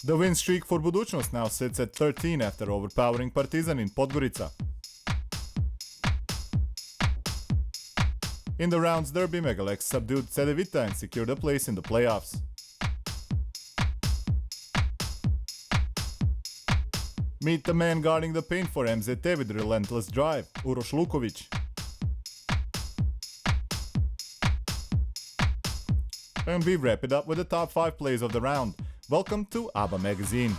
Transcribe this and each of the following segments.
The win streak for Budućnost now sits at 13 after overpowering Partizan in Podgorica. In the rounds derby, Megalex subdued j.t.d and secured a place in the playoffs. Meet the man guarding the paint for MZT with relentless drive, Uroš Luković. And we wrap it up with the top 5 plays of the round. Welcome to ABBA Magazine.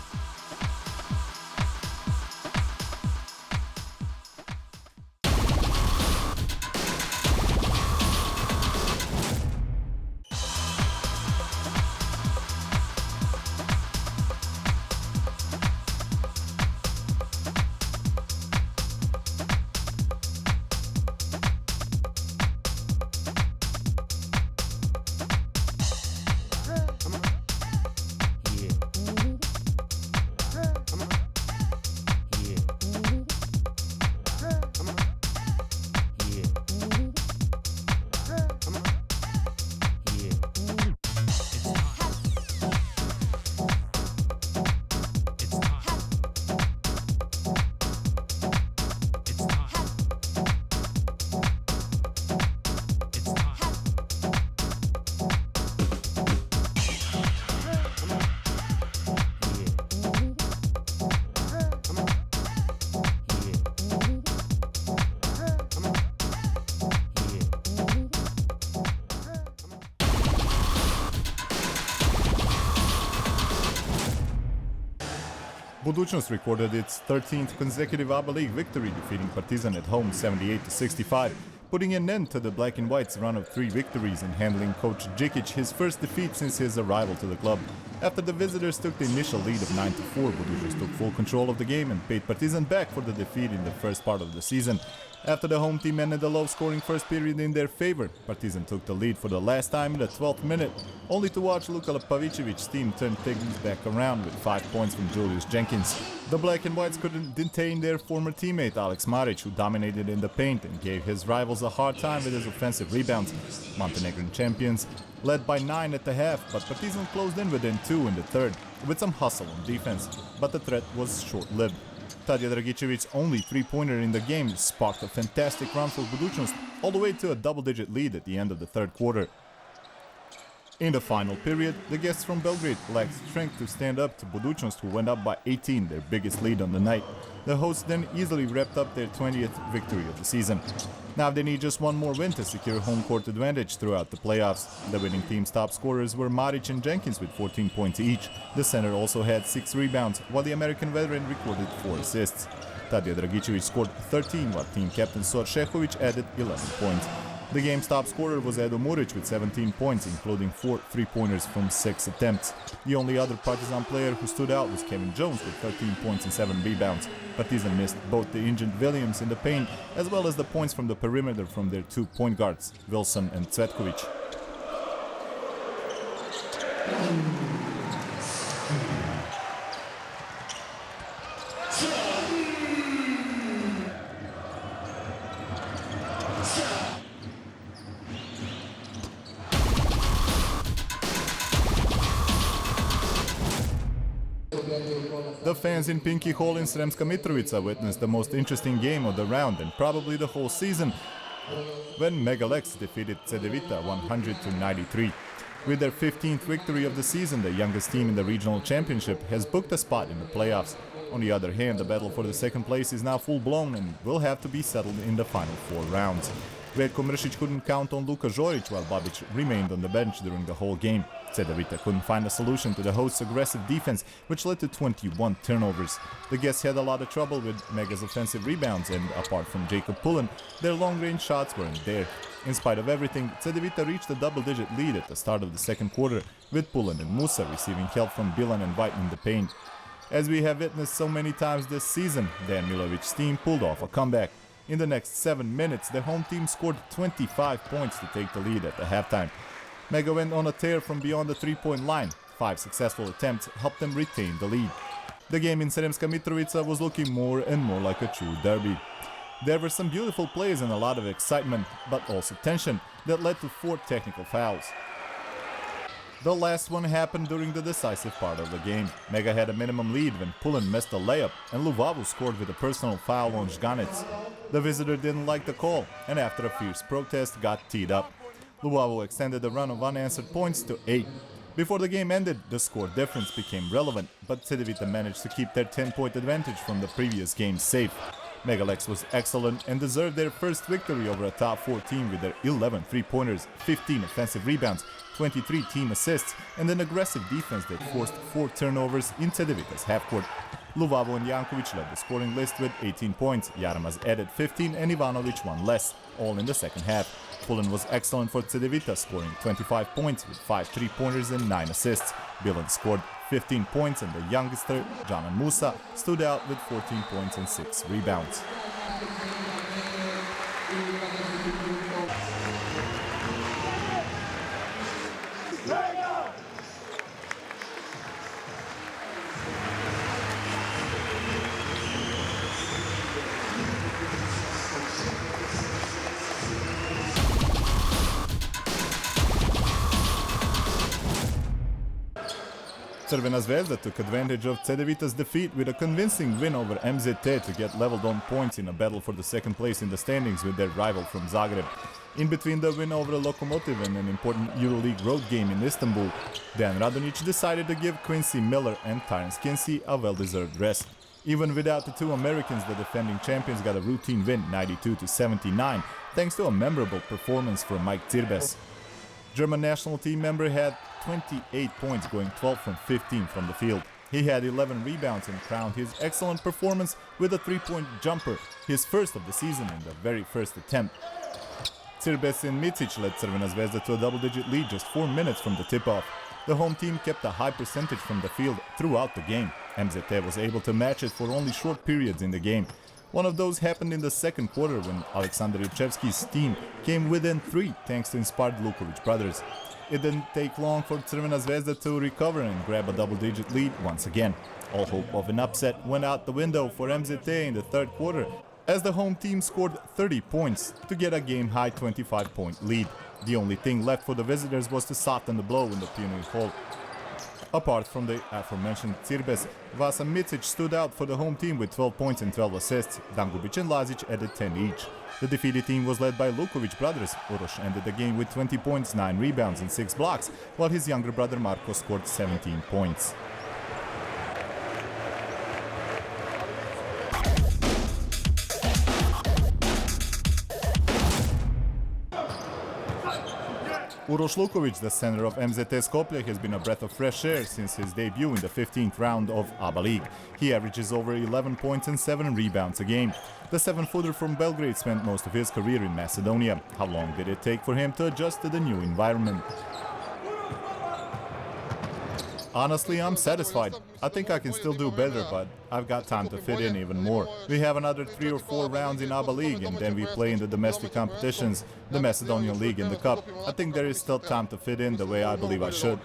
Budućnost recorded its 13th consecutive ABBA League victory, defeating Partizan at home 78-65, putting an end to the Black and White's run of 3 victories and handling coach Džikić his first defeat since his arrival to the club. After the visitors took the initial lead of 9-4, Budućnost took full control of the game and paid Partizan back for the defeat in the first part of the season. After the home team ended the low-scoring first period in their favor, Partizan took the lead for the last time in the 12th minute, only to watch Luka Pavićević's team turn things back around with 5 points from Julius Jenkins. The Black and Whites couldn't detain their former teammate Alex Marić, who dominated in the paint and gave his rivals a hard time with his offensive rebounds. Montenegrin champions led by 9 at the half, but Partizan closed in within 2 in the third, with some hustle on defense, but the threat was short-lived. Tadija Dragićević's only 3-pointer in the game sparked a fantastic run for Budućnost, all the way to a double-digit lead at the end of the third quarter. In the final period, the guests from Belgrade lacked strength to stand up to Budućnost, who went up by 18, their biggest lead on the night. The hosts then easily wrapped up their 20th victory of the season. Now they need just one more win to secure home court advantage throughout the playoffs. The winning team's top scorers were Marić and Jenkins with 14 points each. The center also had 6 rebounds, while the American veteran recorded 4 assists. Tadija Dragićević scored 13, while team captain Sor Šehović added 11 points. The game's top scorer was Edo Murić with 17 points, including 4 3-pointers from 6 attempts. The only other Partizan player who stood out was Kevin Jones with 13 points and 7 rebounds. Partizan missed both the injured Williams in the paint, as well as the points from the perimeter from their 2 point guards, Wilson and Cvetković. The fans in Pinky Hall in Sremska Mitrovica witnessed the most interesting game of the round and probably the whole season, when Megalex defeated j.t.d 100-93. With their 15th victory of the season, the youngest team in the regional championship has booked a spot in the playoffs. On the other hand, the battle for the second place is now full-blown and will have to be settled in the final 4 rounds. Veljko Mršić couldn't count on Luka Žorić, while Babić remained on the bench during the whole game. j.t.d couldn't find a solution to the hosts' aggressive defense, which led to 21 turnovers. The guests had a lot of trouble with Mega's offensive rebounds, and apart from Jacob Pullen, their long-range shots weren't there. In spite of everything, j.t.d reached a double-digit lead at the start of the second quarter, with Pullen and Musa receiving help from Bilan and White in the paint. As we have witnessed so many times this season, Dan Milovic's team pulled off a comeback. In the next 7 minutes, the home team scored 25 points to take the lead at the halftime. Mega went on a tear from beyond the 3-point line. 5 successful attempts helped them retain the lead. The game in Sremska Mitrovica was looking more and more like a true derby. There were some beautiful plays and a lot of excitement, but also tension, that led to 4 technical fouls. The last one happened during the decisive part of the game. Mega had a minimum lead when Pullen missed a layup and Luvavu scored with a personal foul on Žganec. The visitor didn't like the call and after a fierce protest got teed up. Luvavu extended the run of unanswered points to 8. Before the game ended, the score difference became relevant, but j.t.d managed to keep their 10-point advantage from the previous game safe. Megalex was excellent and deserved their first victory over a top 4 team with their 11 3-pointers, 15 offensive rebounds, 23 team assists, and an aggressive defense that forced 4 turnovers in Cedevita's half-court. Luvavu and Jankovic led the scoring list with 18 points, Jaramaz added 15 and Ivanovic one less, all in the second half. Pullen was excellent for Cedevita, scoring 25 points with 5 3-pointers and 9 assists. Bilan scored 15 points and the youngster, Janan Musa, stood out with 14 points and 6 rebounds. Crvena Zvezda took advantage of Cedevita's defeat with a convincing win over MZT to get leveled on points in a battle for the second place in the standings with their rival from Zagreb. In between the win over Lokomotiv and an important EuroLeague road game in Istanbul, Dan Radonjic decided to give Quincy Miller and Terence Kinsey a well-deserved rest. Even without the two Americans, the defending champions got a routine win 92-79 thanks to a memorable performance from Mike Cirbes. German national team member had 28 points, going 12 from 15 from the field. He had 11 rebounds and crowned his excellent performance with a 3-point jumper, his first of the season and the very first attempt. Cirbes and Micic led Crvena Zvezda to a double-digit lead just 4 minutes from the tip-off. The home team kept a high percentage from the field throughout the game. MZT was able to match it for only short periods in the game. One of those happened in the second quarter when Alexander Ivchevsky's team came within 3 thanks to inspired Lukovic brothers. It didn't take long for Crvena Zvezda to recover and grab a double-digit lead once again. All hope of an upset went out the window for MZT in the third quarter as the home team scored 30 points to get a game-high 25-point lead. The only thing left for the visitors was to soften the blow in the Pioneer Hall. Apart from the aforementioned Cirbes, Vasa Micic stood out for the home team with 12 points and 12 assists. Dangubic and Lazic added 10 each. The defeated team was led by Lukovic brothers. Uroš ended the game with 20 points, 9 rebounds and 6 blocks, while his younger brother Marko scored 17 points. Uroš Lukovic, the center of MZT Skopje, has been a breath of fresh air since his debut in the 15th round of ABA League. He averages over 11 points and 7 rebounds a game. The 7-footer from Belgrade spent most of his career in Macedonia. How long did it take for him to adjust to the new environment? Honestly, I'm satisfied. I think I can still do better, but I've got time to fit in even more. We have another 3 or 4 rounds in ABA League and then we play in the domestic competitions, the Macedonian League and the Cup. I think there is still time to fit in the way I believe I should.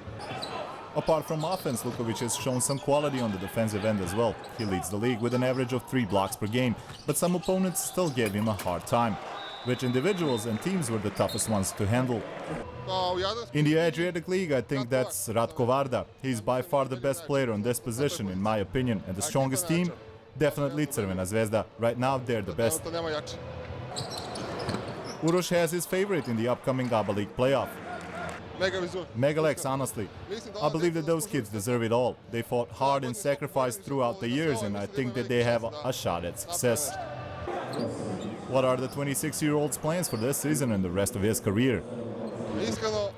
Apart from offense, Lukovic has shown some quality on the defensive end as well. He leads the league with an average of 3 blocks per game, but some opponents still gave him a hard time. Which individuals and teams were the toughest ones to handle? In the Adriatic League, I think that's Ratko Varda. He's by far the best player on this position, in my opinion. And the strongest team? Definitely Crvena Zvezda. Right now, they're the best. Uroš has his favorite in the upcoming ABA League playoff. Megalex, honestly. I believe that those kids deserve it all. They fought hard and sacrificed throughout the years, and I think that they have a shot at success. What are the 26-year-old's plans for this season and the rest of his career?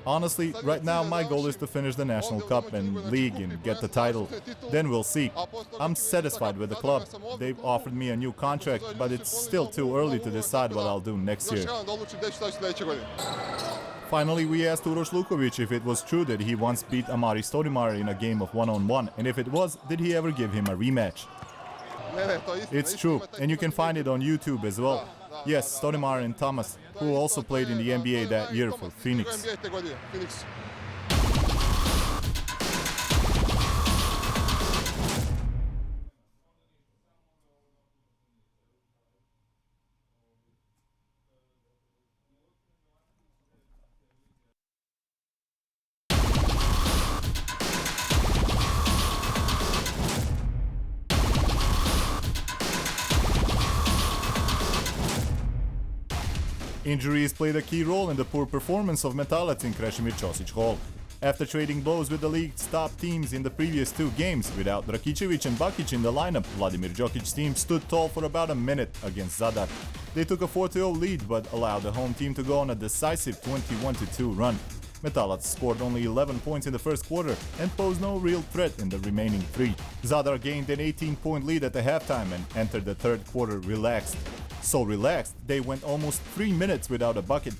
Honestly, right now my goal is to finish the National Cup and League and get the title. Then we'll see. I'm satisfied with the club. They've offered me a new contract, but it's still too early to decide what I'll do next year. Finally, we asked Uroš Lukovic if it was true that he once beat Amari Stoudemire in a game of one-on-one, and if it was, did he ever give him a rematch? It's true, and you can find it on YouTube as well. Yes, Stoudemire and Thomas, who also played in the NBA that year for Phoenix. Injuries played a key role in the poor performance of Metalac in Krešimir Ćosić Hall. After trading blows with the league's top teams in the previous two games, without Rakicevic and Bakic in the lineup, Vladimir Đokic's team stood tall for about a minute against Zadar. They took a 4-0 lead but allowed the home team to go on a decisive 21-2 run. Metalac scored only 11 points in the first quarter and posed no real threat in the remaining three. Zadar gained an 18-point lead at the halftime and entered the third quarter relaxed. So relaxed, they went almost 3 minutes without a bucket.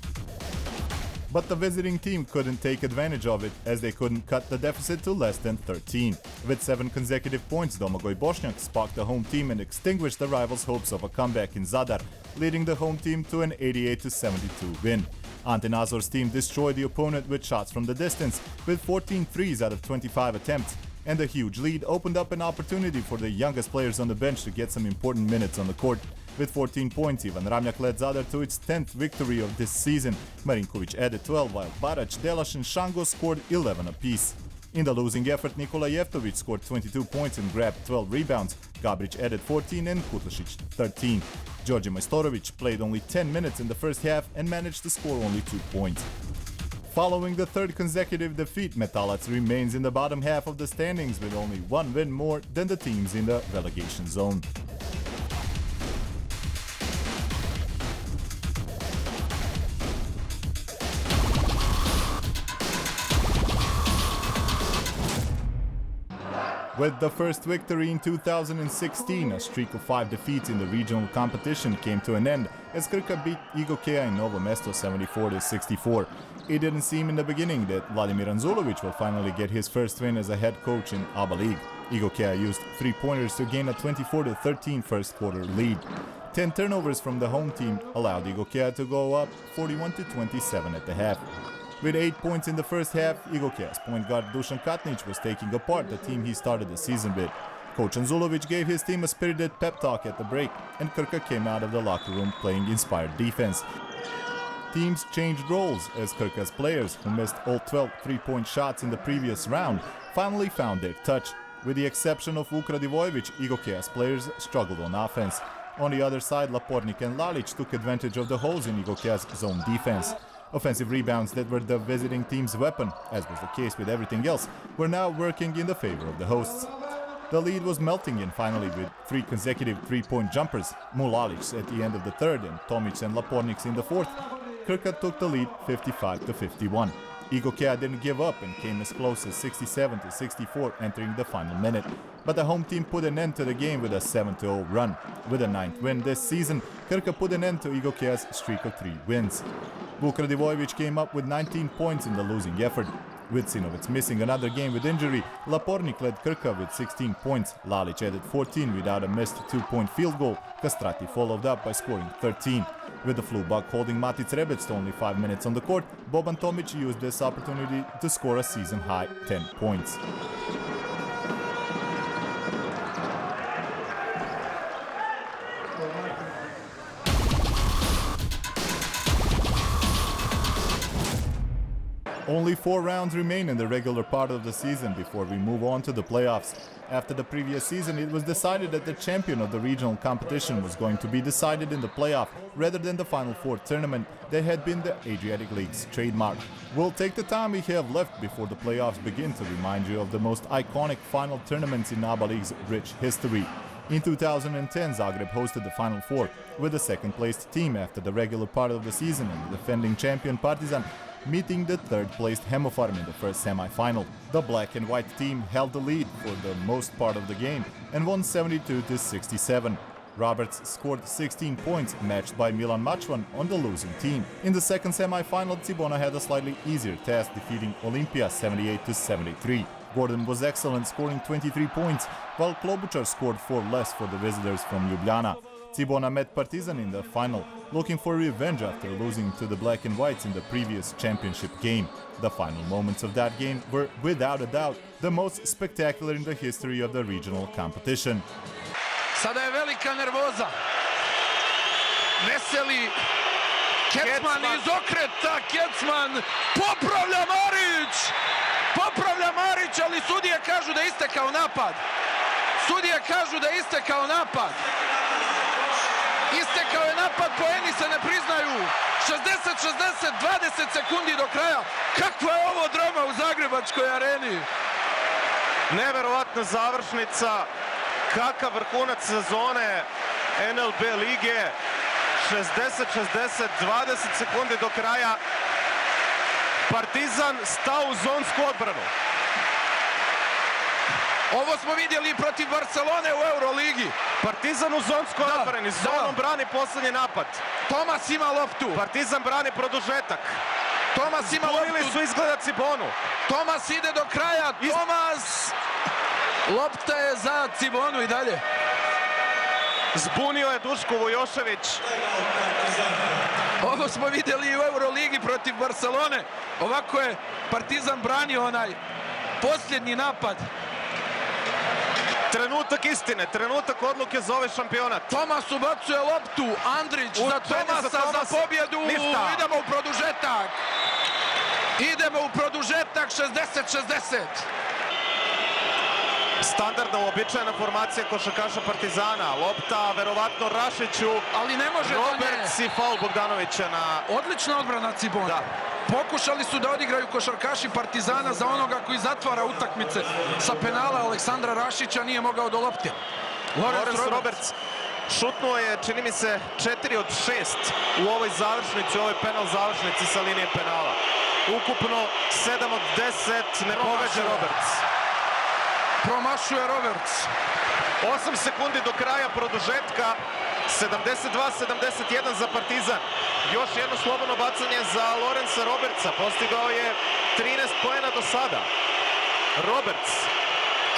But the visiting team couldn't take advantage of it, as they couldn't cut the deficit to less than 13. With 7 consecutive points, Domagoj Bošnjak sparked the home team and extinguished the rivals' hopes of a comeback in Zadar, leading the home team to an 88-72 win. Ante Nazor's team destroyed the opponent with shots from the distance, with 14 threes out of 25 attempts, and the huge lead opened up an opportunity for the youngest players on the bench to get some important minutes on the court. With 14 points, Ivan Ramljak led Zadar to its 10th victory of this season. Marinkovic added 12, while Barac, Delaš and Shango scored 11 apiece. In the losing effort, Nikola Jeftovic scored 22 points and grabbed 12 rebounds. Gabric added 14 and Kutlešić 13. Đorđe Majstorovic played only 10 minutes in the first half and managed to score only 2 points. Following the third consecutive defeat, Metalac remains in the bottom half of the standings with only 1 win more than the teams in the relegation zone. With the first victory in 2016, a streak of 5 defeats in the regional competition came to an end as Krka beat IGOKEA in Novo Mesto 74-64. It didn't seem in the beginning that Vladimir Anzulovic will finally get his first win as a head coach in ABA League. IGOKEA used 3-pointers to gain a 24-13 first quarter lead. 10 turnovers from the home team allowed IGOKEA to go up 41-27 at the half. With 8 points in the first half, IGOKEA's point guard Dusan Katnić was taking apart the team he started the season with. Coach Anzulovic gave his team a spirited pep talk at the break, and Krka came out of the locker room playing inspired defense. Teams changed roles as Krka's players, who missed all 12 three-point shots in the previous round, finally found their touch. With the exception of Vuk Radivojevic, IGOKEA's players struggled on offense. On the other side, Lapornik and Lalic took advantage of the holes in IGOKEA's zone defense. Offensive rebounds that were the visiting team's weapon, as was the case with everything else, were now working in the favor of the hosts. The lead was melting in finally with 3 consecutive three-point jumpers, Mulalic at the end of the third and Tomic and Lapornik in the fourth. Krka took the lead 55-51. IGOKEA didn't give up and came as close as 67-64 entering the final minute. But the home team put an end to the game with a 7-0 run. With a 9th win this season, Krka put an end to IGOKEA's streak of 3 wins. Vuk Radivojevic came up with 19 points in the losing effort. With Sinovic missing another game with injury, Lapornik led Krka with 16 points, Lalic added 14 without a missed 2-point field goal, Kastrati followed up by scoring 13. With the flu bug holding Matic Rebec to only 5 minutes on the court, Boban Tomic used this opportunity to score a season-high 10 points. Only 4 rounds remain in the regular part of the season before we move on to the playoffs. After the previous season, it was decided that the champion of the regional competition was going to be decided in the playoff rather than the Final Four tournament that had been the Adriatic League's trademark. We'll take the time we have left before the playoffs begin to remind you of the most iconic final tournaments in ABA League's rich history. In 2010, Zagreb hosted the Final Four with the second-placed team after the regular part of the season and the defending champion Partizan meeting the third-placed Hemofarm in the first semi-final. The black and white team held the lead for the most part of the game and won 72-67. Roberts scored 16 points, matched by Milan Mačvan on the losing team. In the second semi-final, Cibona had a slightly easier task, defeating Olimpija 78-73. Gordon was excellent, scoring 23 points, while Klobuchar scored 4 less for the visitors from Ljubljana. Cibona met Partizan in the final, looking for revenge after losing to the Black and Whites in the previous championship game. The final moments of that game were, without a doubt, the most spectacular in the history of the regional competition. Sada je velika nervoza. Veseli Kecman iz okreta, Kecman popravlja Marić! Popravlja Marić, ali sudije kažu da je istekao napad. Sudije kažu da je istekao napad. Istekao je napad, poeni se ne priznaju. 60-60, 20 sekundi do kraja. Kakva je ovo drama u Zagrebačkoj areni? Neverovatna završnica. Kakav vrhunac sezone NLB lige. 60-60, 20 sekundi do kraja. Partizan stao u zonsku odbranu. Ovo smo vidjeli protiv Barcelone u Euroligi. Partizan u zonskoj odbrani. Zonom brani poslednji napad. Tomas ima loptu. Partizan brani produžetak. Tomas ima loptu. Zbunili su izgleda Cibonu. Tomas ide do kraja. Tomas! Lopta je za Cibonu i dalje. Zbunio je Duško Vujošević. Ovo smo vidjeli i u Euroligi protiv Barcelone. Ovako je Partizan branio onaj posljednji napad. Trenutak istine, trenutak odluke za ovaj šampionat. Tomas ubacuje loptu, Andrić za Tomasa za pobjedu. Idemo u produžetak. Idemo u produžetak 60-60. Standardna uobičajena formacija košarkaša Partizana. Lopta verovatno Rašiću. Ali ne može do nje. Roberts i faul Bogdanovića na... Odlična odbrana Cibona. Da. Pokušali su da odigraju košarkaši Partizana za onoga koji zatvara utakmice sa penala Aleksandra Rašića, nije mogao do lopte. Lawrence Roberts šutnuo je, čini mi se, 4 od 6 u ovoj završnici, u ovoj penal završnici sa linije penala. Ukupno 7 od 10, ne pogađa Roberts. Promašuje Roberts. 8 sekundi do kraja produžetka, 72-71 za Partizan. Još jedno slobodno bacanje za Lawrencea Robertsa, postigao je 13 poena do sada. Roberts.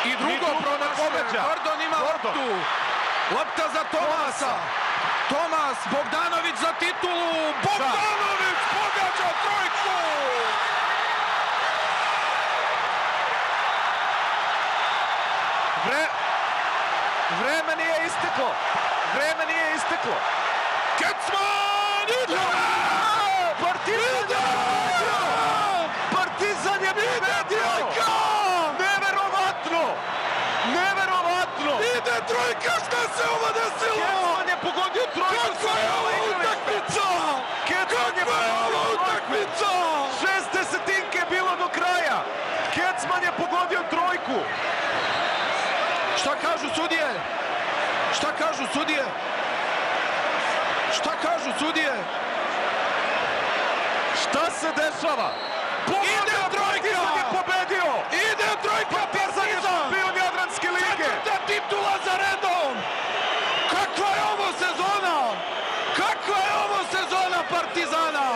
I drugo promašuje, Gordon ima loptu. Lopta za Tomasa. Tomas, Bogdanović za titulu. Bogdanović pogađa trojku. Vreme nije isteklo. Vreme nije isteklo. Kecman ide! Partizan je pobedio! Neverovatno! Neverovatno! Ide trojka, šta se ovo desilo? Kecman je pogodio trojku. Kako je ovo utakmica? Kecman je pogodio utakmica? 6 desetinke je bilo do kraja. Kecman je pogodio trojku. Šta kažu sudije? Šta kažu sudije? Šta kažu sudije? Šta se dešava? Ide trojka! Partizan je pobedio! Ide trojka! Partizan je šampion Jadranske lige! Četvrta titula za redom! Kakva je ovo sezona? Kakva je ovo sezona Partizana?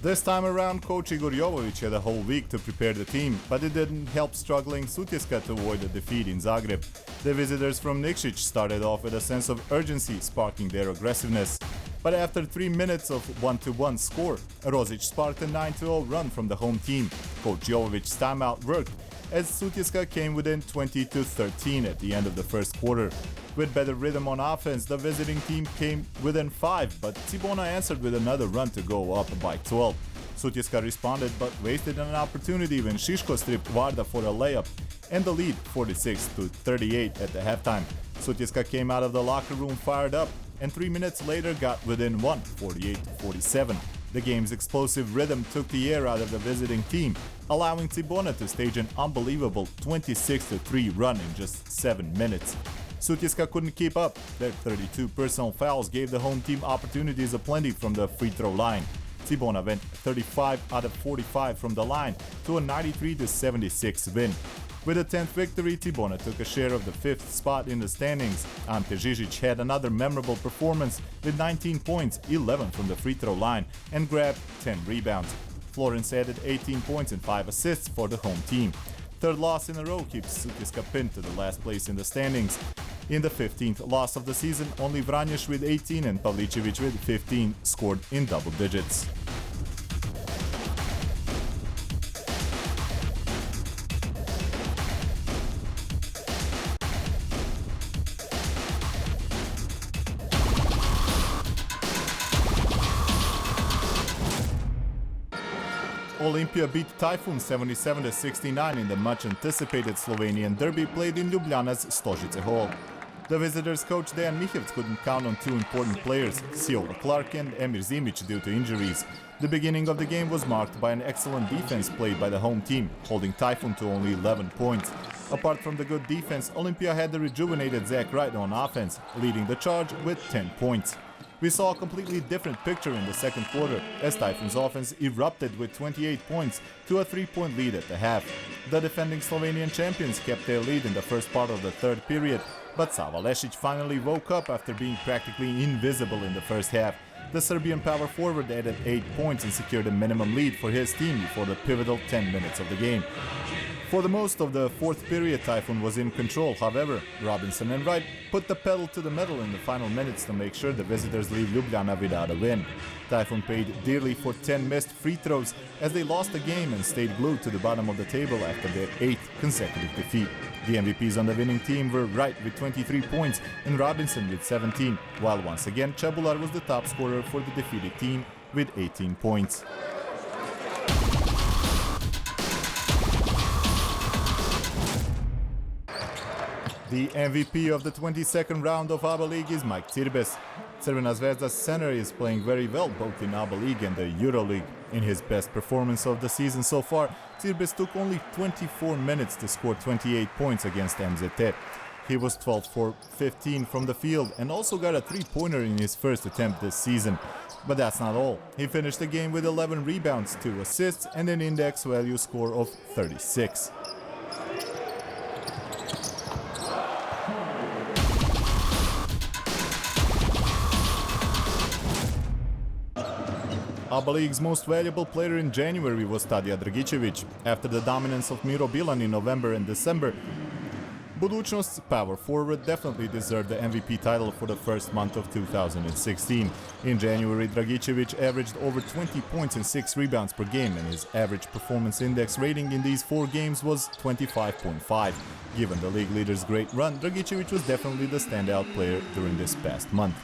This time around, coach Igor Jovovic had a whole week to prepare the team, but it didn't help struggling Sutjeska to avoid a defeat in Zagreb. The visitors from Nikšić started off with a sense of urgency, sparking their aggressiveness. But after 3 minutes of 1-1 score, Rozic sparked a 9-0 run from the home team. Coach Jovovic's timeout worked, as Sutjeska came within 20-13 at the end of the first quarter. With better rhythm on offense, the visiting team came within 5, but Cibona answered with another run to go up by 12. Sutjeska responded but wasted an opportunity when Šiško stripped Varda for a layup, and the lead 46-38 at the halftime. Sutjeska came out of the locker room fired up, and 3 minutes later got within 1, 48-47. The game's explosive rhythm took the air out of the visiting team, allowing Cibona to stage an unbelievable 26-3 run in just 7 minutes. Sutjeska couldn't keep up. Their 32 personal fouls gave the home team opportunities aplenty from the free throw line. Cibona went 35 out of 45 from the line to a 93-76 win. With a 10th victory, Cibona took a share of the 5th spot in the standings. Ante Žižić had another memorable performance with 19 points, 11 from the free throw line, and grabbed 10 rebounds. Florence added 18 points and 5 assists for the home team. Third loss in a row keeps Sutjeska pinned to the last place in the standings. In the 15th loss of the season, only Vranjes with 18 and Pavlicevic with 15 scored in double digits. Olympia beat Typhoon 77-69 in the much-anticipated Slovenian derby played in Ljubljana's Stožice Hall. The visitors' coach Dejan Mihevc couldn't count on two important players, Siola Clark and Emir Zimic, due to injuries. The beginning of the game was marked by an excellent defense played by the home team, holding Typhoon to only 11 points. Apart from the good defense, Olympia had the rejuvenated Zach Wright on offense, leading the charge with 10 points. We saw a completely different picture in the second quarter, as Typhoon's offense erupted with 28 points to a 3-point lead at the half. The defending Slovenian champions kept their lead in the first part of the third period, but Sava Lesic finally woke up after being practically invisible in the first half. The Serbian power forward added 8 points and secured a minimum lead for his team before the pivotal 10 minutes of the game. For the most of the fourth period, Typhoon was in control. However, Robinson and Wright put the pedal to the metal in the final minutes to make sure the visitors leave Ljubljana without a win. Typhoon paid dearly for 10 missed free throws as they lost the game and stayed glued to the bottom of the table after their 8th consecutive defeat. The MVPs on the winning team were Wright with 23 points and Robinson with 17, while once again Cebular was the top scorer for the defeated team with 18 points. The MVP of the 22nd round of ABA League is Mike Cirbes. Crvena Zvezda's center is playing very well both in ABA League and the EuroLeague. In his best performance of the season so far, Cirbes took only 24 minutes to score 28 points against MZT. He was 12 for 15 from the field and also got a 3-pointer in his first attempt this season. But that's not all. He finished the game with 11 rebounds, 2 assists and an index value score of 36. ABA League's most valuable player in January was Tadija Dragicevic. After the dominance of Miro Bilan in November and December, Budućnost's power forward definitely deserved the MVP title for the first month of 2016. In January, Dragicevic averaged over 20 points and 6 rebounds per game, and his average performance index rating in these 4 games was 25.5. Given the league leader's great run, Dragicevic was definitely the standout player during this past month.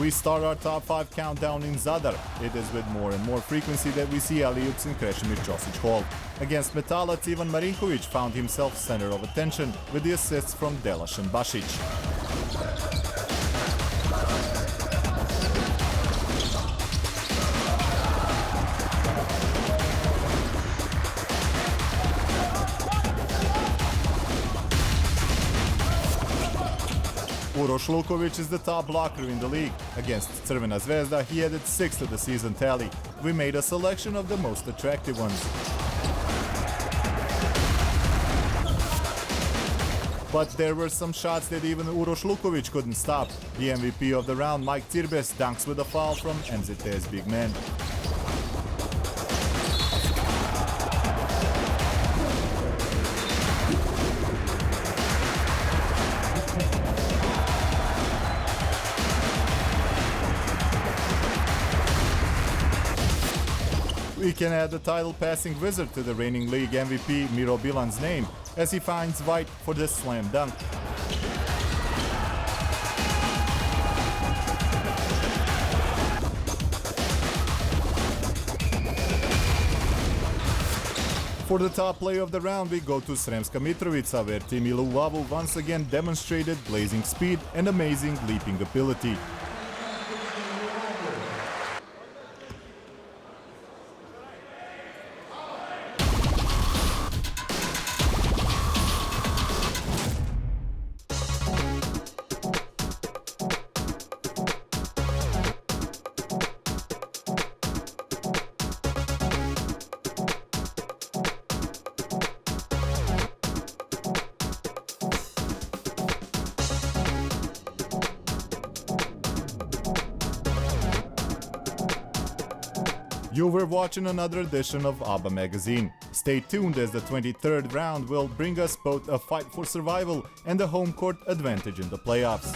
We start our top 5 countdown in Zadar. It is with more and more frequency that we see alley-oops in Krešimir Ćosić Hall. Against Metalac, Ivan Marinkovic found himself center of attention with the assists from Delaš and Bašić. Uroš Lukovic is the top blocker in the league. Against Crvena Zvezda, he added 6 to the season tally. We made a selection of the most attractive ones. But there were some shots that even Uroš Lukovic couldn't stop. The MVP of the round, Mike Cirbes, dunks with a foul from MZT's big man. We can add the title passing wizard to the reigning league MVP Miro Bilan's name, as he finds White for this slam dunk. For the top play of the round, we go to Sremska Mitrovica, where Team Iluvavu once again demonstrated blazing speed and amazing leaping ability. You were watching another edition of ABBA Magazine. Stay tuned, as the 23rd round will bring us both a fight for survival and a home court advantage in the playoffs.